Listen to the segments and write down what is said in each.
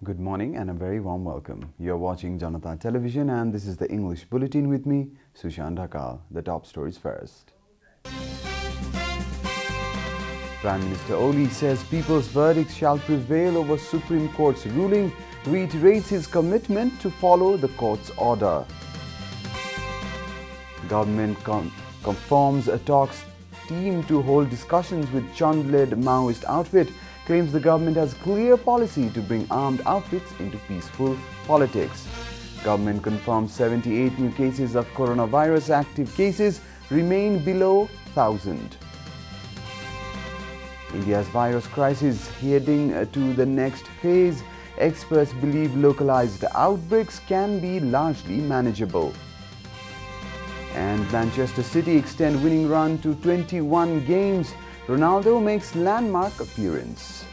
Good morning and a very warm welcome. You're watching Janata Television and this is the English Bulletin with me, Sushant Dhakal. The top stories first. Prime Minister Oli says people's verdict shall prevail over Supreme Court's ruling, reiterates his commitment to follow the court's order. Government confirms a talks team to hold discussions with Chand-led Maoist outfit, claims the government has clear policy to bring armed outfits into peaceful politics. Government confirms 78 new cases of coronavirus. Active cases remain below 1,000. India's virus crisis heading to the next phase. Experts believe localized outbreaks can be largely manageable. And Manchester City extend winning run to 21 games. Ronaldo makes landmark appearance.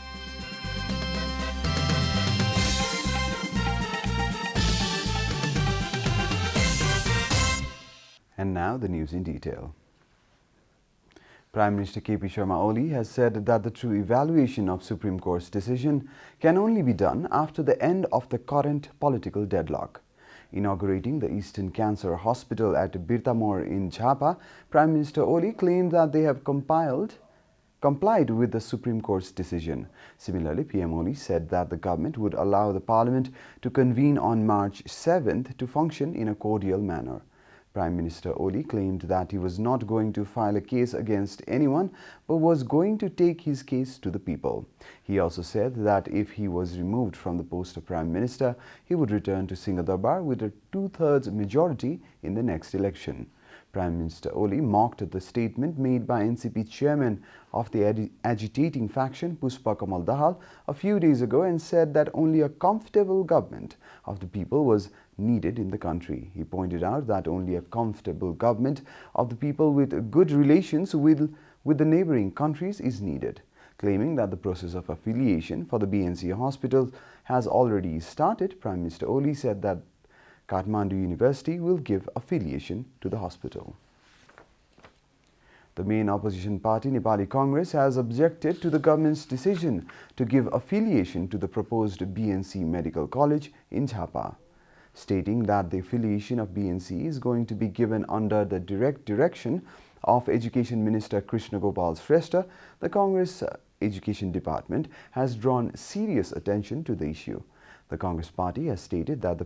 And now the news in detail. Prime Minister K.P. Sharma Oli has said that the true evaluation of Supreme Court's decision can only be done after the end of the current political deadlock. Inaugurating the Eastern Cancer Hospital at Birtamore in Jhapa, Prime Minister Oli claimed that they have complied with the Supreme Court's decision. Similarly, PM Oli said that the government would allow the Parliament to convene on March 7th to function in a cordial manner. Prime Minister Oli claimed that he was not going to file a case against anyone but was going to take his case to the people. He also said that if he was removed from the post of Prime Minister, he would return to Singhadarbar with a two-thirds majority in the next election. Prime Minister Oli mocked the statement made by NCP chairman of the agitating faction Pushpa Kamal Dahal a few days ago and said that only a comfortable government of the people was needed in the country. He pointed out that only a comfortable government of the people with good relations with the neighboring countries is needed. Claiming that the process of affiliation for the BNC hospital has already started, Prime Minister Oli said that Kathmandu University will give affiliation to the hospital. The main opposition party, Nepali Congress, has objected to the government's decision to give affiliation to the proposed BNC Medical College in Jhapa. Stating that the affiliation of BNC is going to be given under the direct direction of Education Minister Krishna Gopal Shrestha, the Congress Education Department has drawn serious attention to the issue. The Congress party has stated that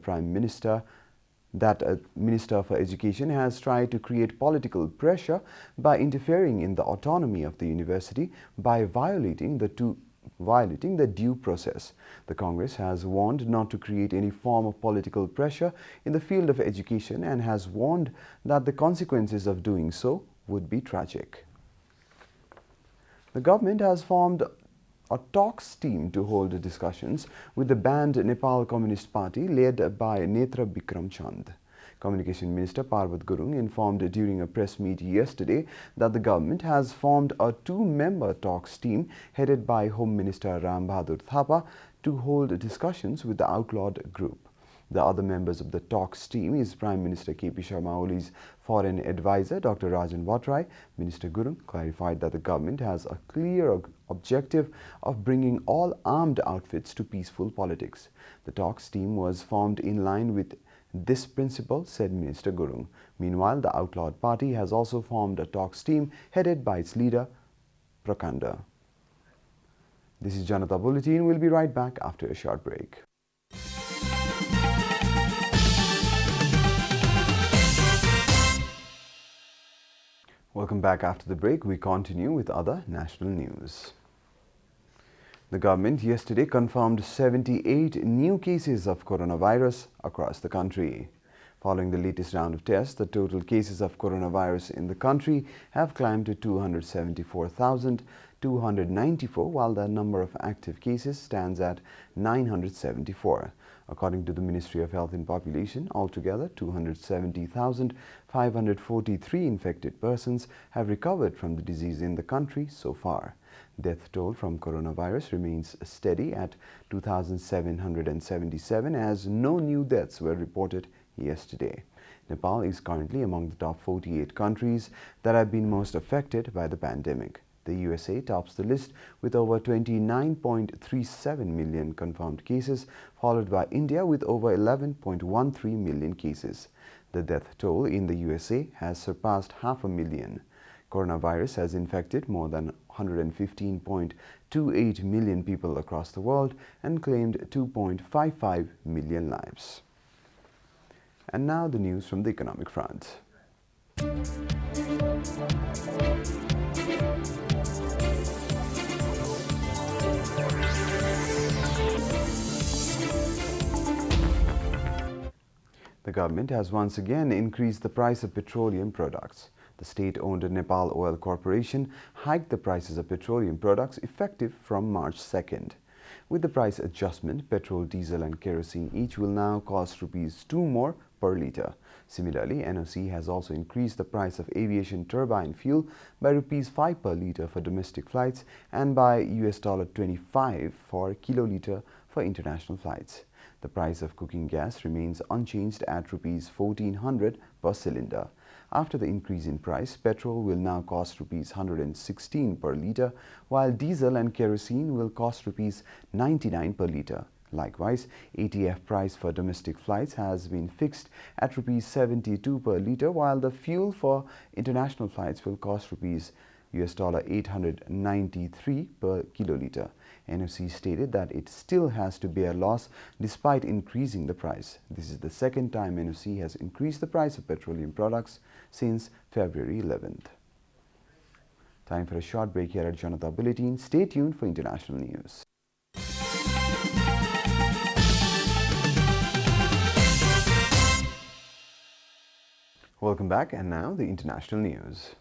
a Minister for Education has tried to create political pressure by interfering in the autonomy of the university by violating the due process. The Congress has warned not to create any form of political pressure in the field of education and has warned that the consequences of doing so would be tragic. The government has formed a talks team to hold discussions with the banned Nepal Communist Party led by Netra Bikram Chand. Communication Minister Parvat Gurung informed during a press meet yesterday that the government has formed a two-member talks team headed by Home Minister Ram Bahadur Thapa to hold discussions with the outlawed group. The other members of the talks team is Prime Minister K.P. Sharma Oli's foreign advisor Dr. Rajan Vatrai. Minister Gurung clarified that the government has a clear objective of bringing all armed outfits to peaceful politics. The talks team was formed in line with this principle, said Minister Gurung. Meanwhile, the outlawed party has also formed a talks team headed by its leader, Prakanda. This is Janata Bulletin. We'll be right back after a short break. Welcome back after the break. We continue with other national news. The government yesterday confirmed 78 new cases of coronavirus across the country. Following the latest round of tests, the total cases of coronavirus in the country have climbed to 274,294, while the number of active cases stands at 974. According to the Ministry of Health and Population, altogether 270,543 infected persons have recovered from the disease in the country so far. Death toll from coronavirus remains steady at 2,777 as no new deaths were reported yesterday. Nepal is currently among the top 48 countries that have been most affected by the pandemic. The USA tops the list with over 29.37 million confirmed cases, followed by India with over 11.13 million cases. The death toll in the USA has surpassed 500,000. Coronavirus has infected more than 115.28 million people across the world and claimed 2.55 million lives. And now the news from the economic front. The government has once again increased the price of petroleum products. The state-owned Nepal Oil Corporation hiked the prices of petroleum products effective from March 2nd. With the price adjustment, petrol, diesel and kerosene each will now cost Rs 2 more per litre. Similarly, NOC has also increased the price of aviation turbine fuel by Rs 5 per litre for domestic flights and by $25 for kilolitre for international flights. The price of cooking gas remains unchanged at Rs 1,400 per cylinder. After the increase in price, petrol will now cost Rs 116 per litre, while diesel and kerosene will cost Rs 99 per litre. Likewise, ATF price for domestic flights has been fixed at Rs 72 per litre, while the fuel for international flights will cost Rs $893 per kilolitre. NOC stated that it still has to bear loss despite increasing the price. This is the second time NOC has increased the price of petroleum products since February 11th. Time for a short break here at Janata Bulletin. Stay tuned for international news. Welcome back, and now the international news.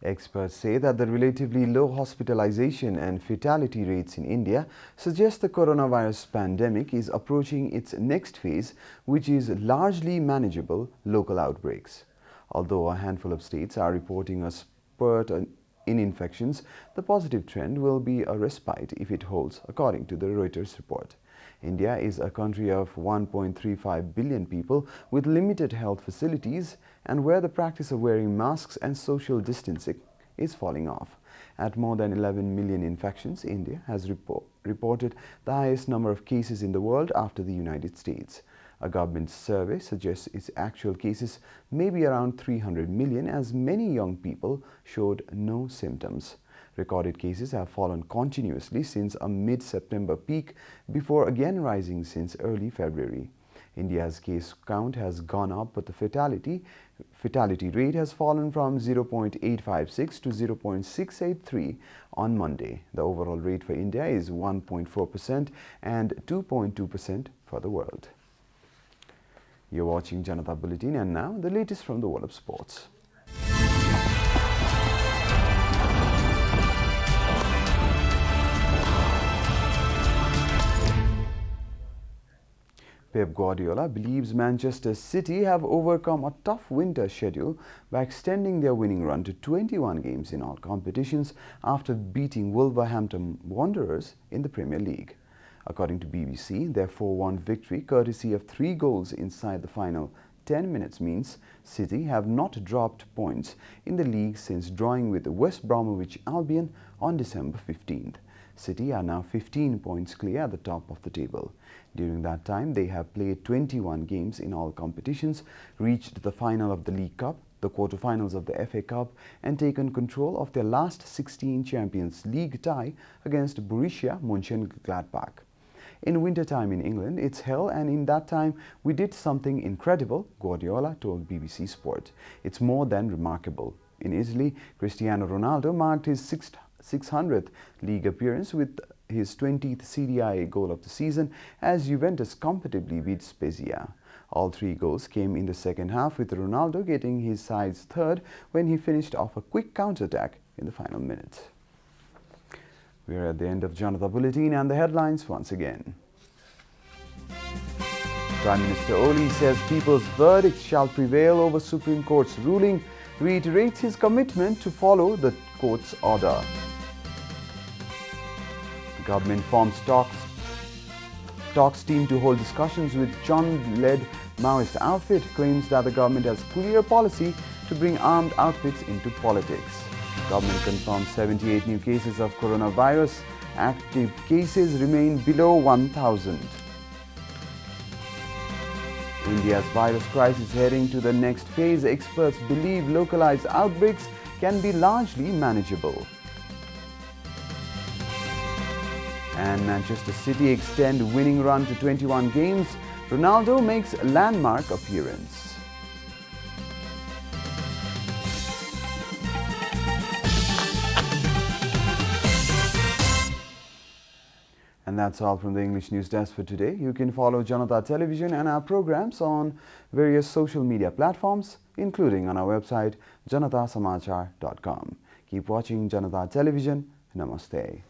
Experts say that the relatively low hospitalization and fatality rates in India suggest the coronavirus pandemic is approaching its next phase, which is largely manageable local outbreaks. Although a handful of states are reporting a spurt in infections, the positive trend will be a respite if it holds, according to the Reuters report. India is a country of 1.35 billion people with limited health facilities and where the practice of wearing masks and social distancing is falling off. At more than 11 million infections, India has reported the highest number of cases in the world after the United States. A government survey suggests its actual cases may be around 300 million, as many young people showed no symptoms. Recorded cases have fallen continuously since a mid-September peak before again rising since early February. India's case count has gone up, but the fatality rate has fallen from 0.856 to 0.683 on Monday. The overall rate for India is 1.4% and 2.2% for the world. You're watching Janata Bulletin, and now the latest from the world of sports. Pep Guardiola believes Manchester City have overcome a tough winter schedule by extending their winning run to 21 games in all competitions after beating Wolverhampton Wanderers in the Premier League. According to BBC, their 4-1 victory, courtesy of 3 goals inside the final 10 minutes, means City have not dropped points in the league since drawing with West Bromwich Albion on December 15th. City are now 15 points clear at the top of the table. During that time, they have played 21 games in all competitions, reached the final of the League Cup, the quarterfinals of the FA Cup, and taken control of their last 16 Champions League tie against Borussia Mönchengladbach. In winter time in England, it's hell, and in that time we did something incredible, Guardiola told BBC Sport. It's more than remarkable. In Italy, Cristiano Ronaldo marked his 600th league appearance with his 20th Serie A goal of the season as Juventus comfortably beat Spezia. All 3 goals came in the second half, with Ronaldo getting his side's third when he finished off a quick counter-attack in the final minute. We are at the end of Janata Bulletin, and the headlines once again. Prime Minister Oli says people's verdict shall prevail over Supreme Court's ruling, reiterates his commitment to follow the court's order. The Government forms talks team to hold discussions with Chon-led Maoist outfit, claims that the government has clear policy to bring armed outfits into politics. Government confirms 78 new cases of coronavirus. Active cases remain below 1,000. India's virus crisis heading to the next phase. Experts believe localized outbreaks can be largely manageable. And Manchester City extend winning run to 21 games. Ronaldo makes landmark appearance. And that's all from the English News Desk for today. You can follow Janata Television and our programs on various social media platforms, including on our website janatasamachar.com. Keep watching Janata Television. Namaste.